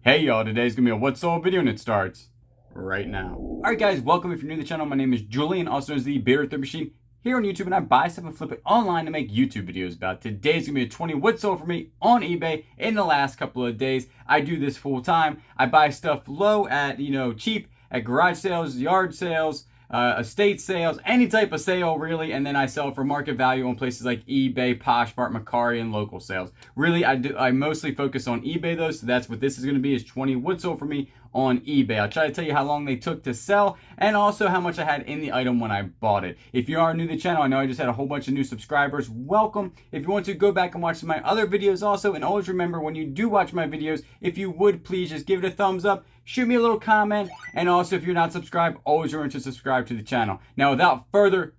Hey y'all, today's gonna be a what's all video and it starts right now. Alright guys, welcome. If you're new to the channel, my name is Julian, also known as the Beer Third Machine here on YouTube, and I buy stuff and flip it online to make YouTube videos about. Today's gonna be a 20 what's sold for me on eBay in the last couple of days. I do this full time. I buy stuff low at, cheap at garage sales, yard sales, estate sales, any type of sale really, and then I sell it for market value on places like eBay, Poshmark, Mercari, and local sales. Really, I mostly focus on eBay though, so that's what this is going to be, is 20 wood sold for me on eBay. I'll try to tell you how long they took to sell and also how much I had in the item when I bought it. If you are new to the channel, I know I just had a whole bunch of new subscribers. Welcome. If you want to, go back and watch my other videos also, and always remember, when you do watch my videos, if you would please just give it a thumbs up, shoot me a little comment, and also if you're not subscribed, always remember to subscribe to the channel. Now without further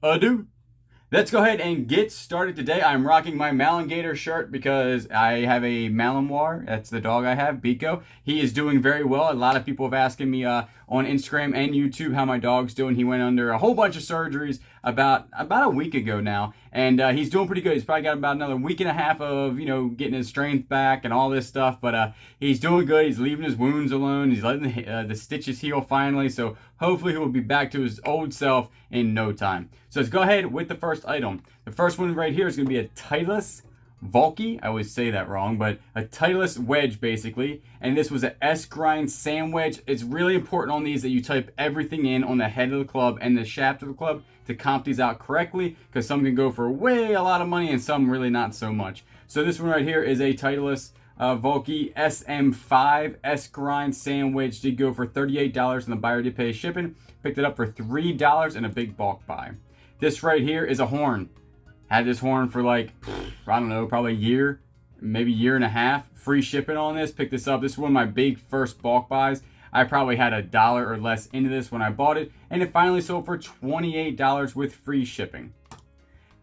ado, let's go ahead and get started today. I'm rocking my Malin Gator shirt because I have a Malinois. That's the dog I have, Biko. He is doing very well. A lot of people have asked me on Instagram and YouTube how my dog's doing. He went under a whole bunch of surgeries about a week ago now, and he's doing pretty good. He's probably got about another week and a half of getting his strength back and all this stuff, but he's doing good. He's leaving his wounds alone. He's letting the stitches heal finally, so hopefully he will be back to his old self in no time. So let's go ahead with the first item. The first one right here is going to be a Titleist Vokey. I always say that wrong, but a Titleist wedge basically. And this was an S-grind sand wedge. It's really important on these that you type everything in on the head of the club and the shaft of the club to comp these out correctly, because some can go for way a lot of money and some really not so much. So this one right here is a Titleist Vokey SM5 S-grind sand wedge. Did go for $38 and the buyer did pay shipping. Picked it up for $3 in a big bulk buy. This right here is a horn. Had this horn for like, I don't know, probably a year, maybe year and a half. Free shipping on this. Picked this up. This is one of my big first bulk buys. I probably had $1 or less into this when I bought it, and it finally sold for $28 with free shipping.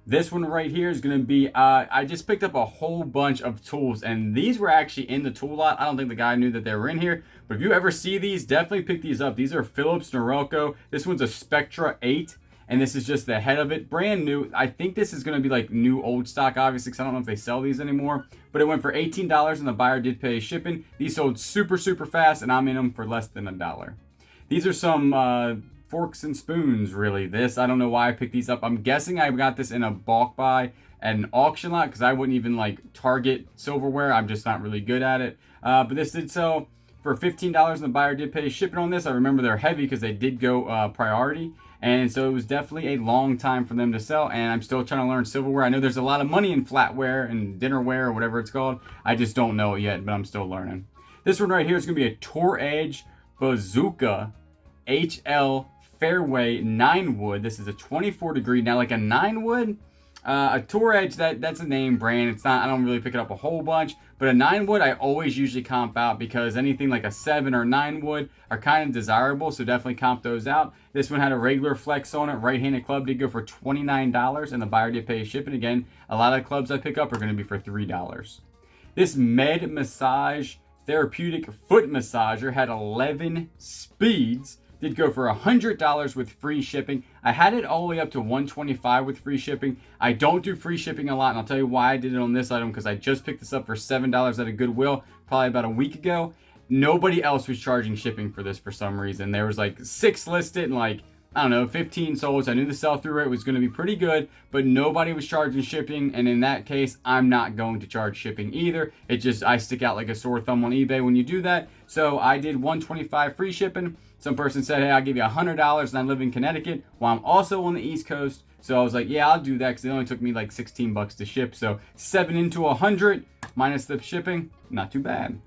This one right here is going to be, I just picked up a whole bunch of tools, and these were actually in the tool lot. I don't think the guy knew that they were in here, but if you ever see these, definitely pick these up. These are Phillips Norelco. This one's a Spectra 8. And this is just the head of it, brand new. I think this is going to be like new old stock, obviously, because I don't know if they sell these anymore. But it went for $18 and the buyer did pay shipping. These sold super fast, and I'm in them for less than $1. These are some forks and spoons, really. I don't know why I picked these up. I'm guessing I got this in a bulk buy at an auction lot, because I wouldn't even like target silverware. I'm just not really good at it. But this did sell for $15 and the buyer did pay shipping on this. I remember they're heavy because they did go priority. And so it was definitely a long time for them to sell, and I'm still trying to learn silverware. I know there's a lot of money in flatware and dinnerware or whatever it's called. I just don't know it yet, but I'm still learning. This one right here is going to be a Tour Edge Bazooka HL Fairway 9 wood. This is a 24 degree. Now, like a 9 wood, a Tour Edge, that's a name brand. It's not, I don't really pick it up a whole bunch, but a 9 wood I always usually comp out, because anything like a 7 or 9 wood are kind of desirable, so definitely comp those out. This one had a regular flex on it. Right-handed club did go for $29 and the buyer did pay shipping. Again, a lot of clubs I pick up are going to be for $3. This Med Massage Therapeutic foot massager had 11 speeds. Did go for $100 with free shipping. I had it all the way up to $125 with free shipping. I don't do free shipping a lot, and I'll tell you why I did it on this item, because I just picked this up for $7 at a Goodwill probably about a week ago. Nobody else was charging shipping for this for some reason. There was like 6 listed and like, I don't know, 15 sold. So I knew the sell-through rate was going to be pretty good, but nobody was charging shipping. And in that case, I'm not going to charge shipping either. It just, I stick out like a sore thumb on eBay when you do that. So I did $125 free shipping. Some person said, hey, I'll give you $100 and I live in Connecticut. Well, I'm also on the East Coast. So I was like, yeah, I'll do that, because it only took me like 16 bucks to ship. So 7 into 100 minus the shipping, not too bad.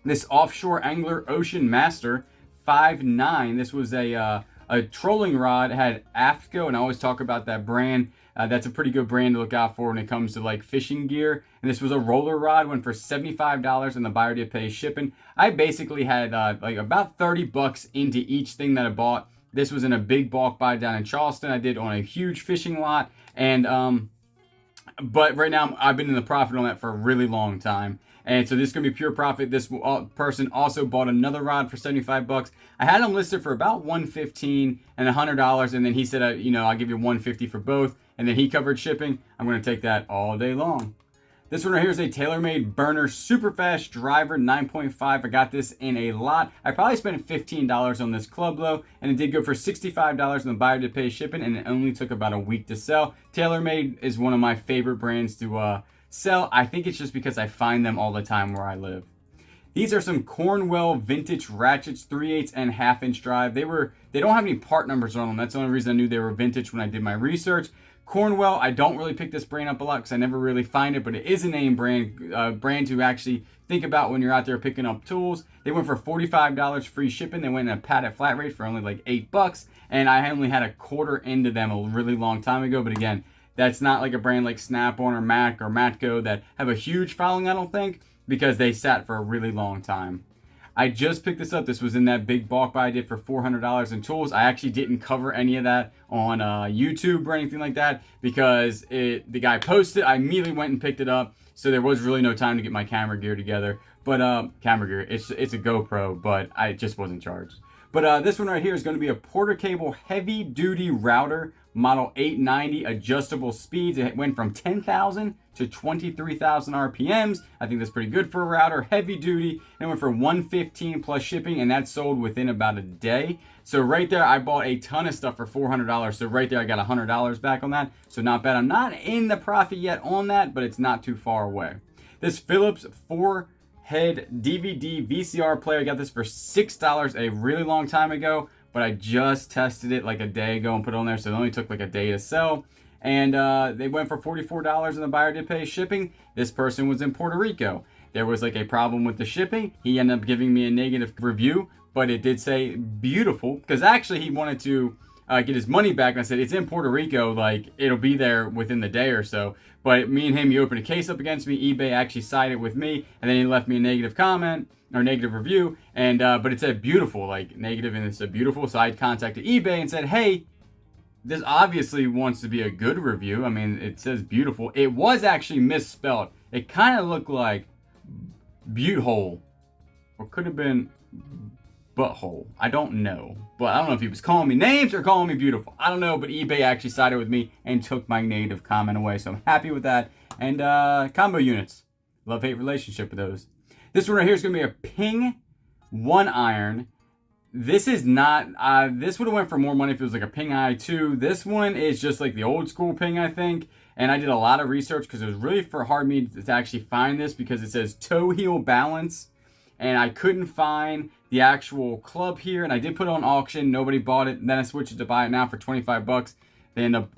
This Offshore Angler Ocean Master 5.9. This was a trolling rod. It had AFTCO, and I always talk about that brand. That's a pretty good brand to look out for when it comes to like fishing gear. And this was a roller rod, went for $75 and the buyer did pay shipping. I basically had like about 30 bucks into each thing that I bought. This was in a big bulk buy down in Charleston. I did on a huge fishing lot, and but right now I've been in the profit on that for a really long time. And so this is going to be pure profit. This person also bought another rod for 75 bucks. I had him listed for about $115 and $100, and then he said, I'll give you $150 for both. And then he covered shipping. I'm going to take that all day long. This one right here is a TaylorMade burner Superfast driver 9.5. I got this in a lot. I probably spent $15 on this club though, and it did go for $65 and the buyer did pay shipping, and it only took about a week to sell. TaylorMade is one of my favorite brands to sell. I think it's just because I find them all the time where I live. These are some Cornwell vintage ratchets, 3/8 and 1/2 inch drive. They don't have any part numbers on them. That's the only reason I knew they were vintage when I did my research. Cornwell, I don't really pick this brand up a lot because I never really find it, but it is a name brand, brand to actually think about when you're out there picking up tools. They went for $45 free shipping. They went in a padded flat rate for only like $8, and I only had a quarter into them a really long time ago. But again, that's not like a brand like Snap-on or Mac or Matco that have a huge following, I don't think, because they sat for a really long time. I just picked this up. This was in that big bulk buy I did for $400 in tools. I actually didn't cover any of that on YouTube or anything like that because the guy posted. I immediately went and picked it up, so there was really no time to get my camera gear together. But camera gear, it's a GoPro, but I just wasn't charged. But this one right here is going to be a Porter Cable heavy duty router, model 890, adjustable speeds. It went from 10,000 to 23,000 RPMs. I think that's pretty good for a router, heavy duty. And it went for $115 plus shipping, and that sold within about a day. So right there, I bought a ton of stuff for $400. So right there, I got $100 back on that. So not bad. I'm not in the profit yet on that, but it's not too far away. This Phillips 4-head DVD VCR player, I got this for $6 a really long time ago, but I just tested it like a day ago and put it on there, so it only took like a day to sell. And they went for $44 and the buyer did pay shipping. This person was in Puerto Rico. There was like a problem with the shipping. He ended up giving me a negative review, but it did say beautiful, because actually he wanted to get his money back. And I said, it's in Puerto Rico, like it'll be there within the day or so. But me and him, he opened a case up against me. eBay actually sided with me, and then he left me a negative comment or negative review. And but it said beautiful, like negative, and it said beautiful. So I contacted eBay and said, hey, this obviously wants to be a good review. I mean, it says beautiful. It was actually misspelled. It kind of looked like butthole, or could have been butthole. I don't know. But I don't know if he was calling me names or calling me beautiful. I don't know, but eBay actually sided with me and took my negative comment away. So I'm happy with that. And combo units. Love-hate relationship with those. This one right here is going to be a Ping 1-iron. This is not, this would have went for more money if it was like a Ping i2. This one is just like the old school Ping, I think. And I did a lot of research because it was really hard for me to actually find this because it says toe heel balance. And I couldn't find the actual club here. And I did put it on auction. Nobody bought it. Then I switched it to buy it now for 25 bucks.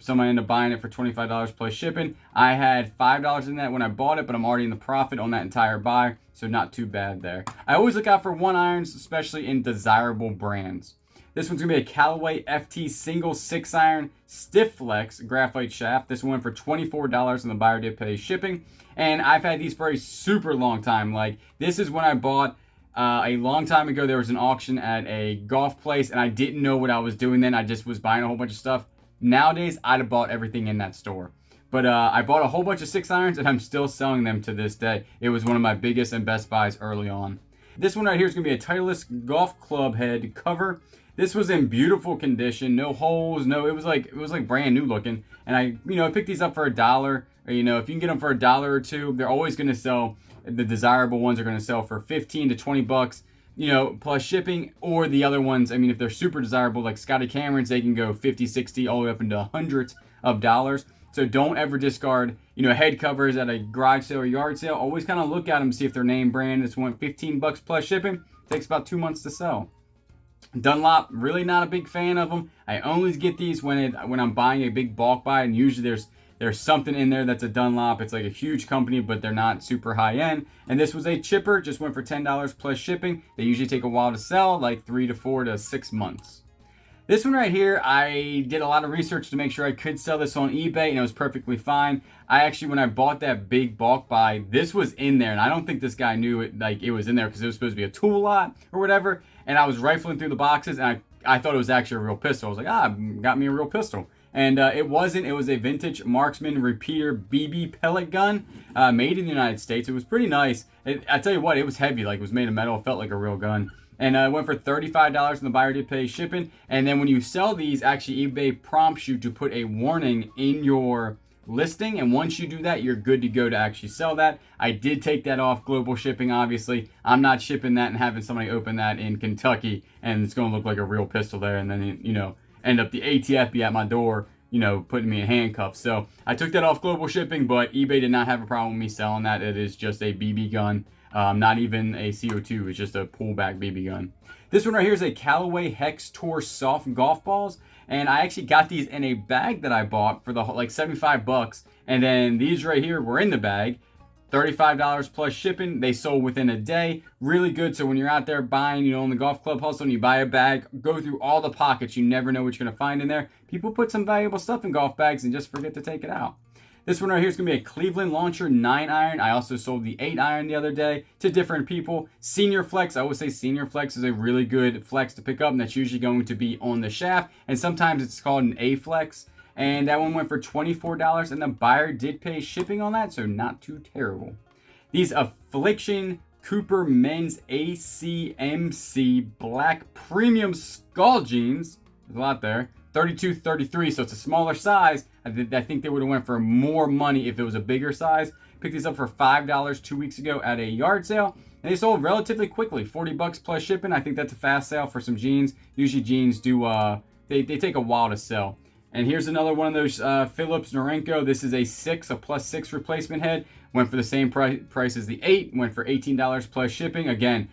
Someone ended up buying it for $25 plus shipping. I had $5 in that when I bought it, but I'm already in the profit on that entire buy, so not too bad there. I always look out for 1-irons, especially in desirable brands. This one's gonna be a Callaway FT single 6-iron stiff flex graphite shaft. This one went for $24 and the buyer did pay shipping. And I've had these for a super long time. Like, this is when I bought a long time ago. There was an auction at a golf place, and I didn't know what I was doing then. I just was buying a whole bunch of stuff. Nowadays, I'd have bought everything in that store. But I bought a whole bunch of 6-irons, and I'm still selling them to this day. It was one of my biggest and best buys early on. This one right here is going to be a Titleist golf club head cover. This was in beautiful condition, no holes, no. It was like brand new looking. And I picked these up for $1. Or, if you can get them for $1 or $2, they're always going to sell. The desirable ones are going to sell for 15 to 20 bucks. Plus shipping, or the other ones, I mean, if they're super desirable, like Scotty Cameron's, they can go 50, 60, all the way up into hundreds of dollars. So don't ever discard, head covers at a garage sale or yard sale. Always kind of look at them, see if they're name brand. This one, 15 bucks plus shipping. Takes about 2 months to sell. Dunlop, really not a big fan of them. I always get these when I'm buying a big bulk buy, and usually there's something in there that's a Dunlop. It's like a huge company, but they're not super high end. And this was a chipper, just went for $10 plus shipping. They usually take a while to sell, like 3 to 4 to 6 months. This one right here, I did a lot of research to make sure I could sell this on eBay, and it was perfectly fine. When I bought that big bulk buy, this was in there, and I don't think this guy knew it was in there because it was supposed to be a tool lot or whatever. And I was rifling through the boxes, and I thought it was actually a real pistol. I was like, got me a real pistol. And it wasn't. It was a vintage Marksman repeater BB pellet gun made in the United States. It was pretty nice. I tell you what, it was heavy. Like, it was made of metal. It felt like a real gun. And it went for $35 and the buyer did pay shipping. And then when you sell these, actually eBay prompts you to put a warning in your listing, and once you do that, you're good to go to actually sell that. I did take that off global shipping, obviously. I'm not shipping that and having somebody open that in Kentucky, and it's going to look like a real pistol there, and then, you know, end up the ATF be at my door, you know, putting me in handcuffs. So I took that off global shipping, but eBay did not have a problem with me selling that. It is just a BB gun, not even a CO2. It's just a pullback BB gun. This one right here is a Callaway Hex Tour soft golf balls. And I actually got these in a bag that I bought for like 75 bucks. And then these right here were in the bag. $35 plus shipping. They sold within a day. Really good. So when you're out there buying, you know, in the golf club hustle and you buy a bag, go through all the pockets. You never know what you're going to find in there. People put some valuable stuff in golf bags and just forget to take it out. This one right here is going to be a Cleveland Launcher 9-iron. I also sold the 8-iron the other day to different people. Senior Flex, I would say Senior Flex is a really good flex to pick up, and that's usually going to be on the shaft, and sometimes it's called an A-Flex. And that one went for $24, and the buyer did pay shipping on that, so not too terrible. These Affliction Cooper Men's ACMC Black Premium Skull Jeans, there's a lot there, 32-33, so it's a smaller size. I think they would have went for more money if it was a bigger size. Picked these up for $5 2 weeks ago at a yard sale, and they sold relatively quickly, 40 bucks plus shipping. I think that's a fast sale for some jeans. Usually jeans do, they take a while to sell. And here's another one of those Phillips Norenko. This is a 6, a +6 replacement head. Went for the same price as the 8, went for $18 plus shipping. Again,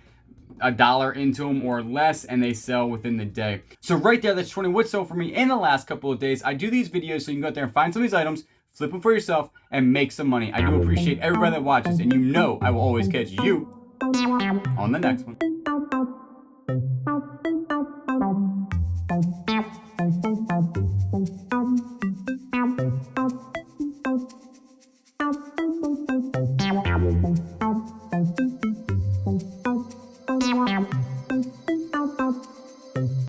$1 into them or less, and they sell within the day. So right there, that's 20 wood sold for me in the last couple of days. I do these videos so you can go out there and find some of these items, flip them for yourself, and make some money. I do appreciate everybody that watches, and you know I will always catch you on the next one.